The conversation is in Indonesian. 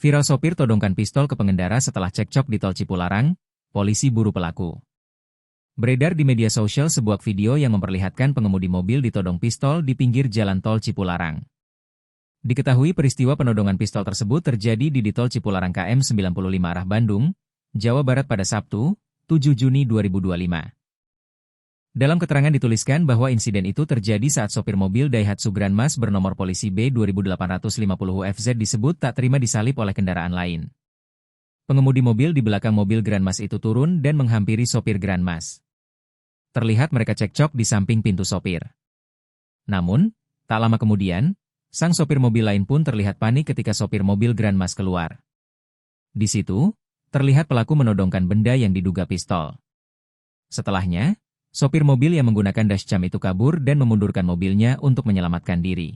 Viral sopir todongkan pistol ke pengendara setelah cekcok di tol Cipularang, polisi buru pelaku. Beredar di media sosial sebuah video yang memperlihatkan pengemudi mobil ditodong pistol di pinggir jalan tol Cipularang. Diketahui peristiwa penodongan pistol tersebut terjadi di tol Cipularang KM 95 arah Bandung, Jawa Barat pada Sabtu, 7 Juni 2025. Dalam keterangan dituliskan bahwa insiden itu terjadi saat sopir mobil Daihatsu Grand Mas bernomor polisi B2850UFZ disebut tak terima disalip oleh kendaraan lain. Pengemudi mobil di belakang mobil Grand Mas itu turun dan menghampiri sopir Grand Mas. Terlihat mereka cekcok di samping pintu sopir. Namun, tak lama kemudian, sang sopir mobil lain pun terlihat panik ketika sopir mobil Grand Mas keluar. Di situ, terlihat pelaku menodongkan benda yang diduga pistol. Setelahnya, sopir mobil yang menggunakan dashcam itu kabur dan memundurkan mobilnya untuk menyelamatkan diri.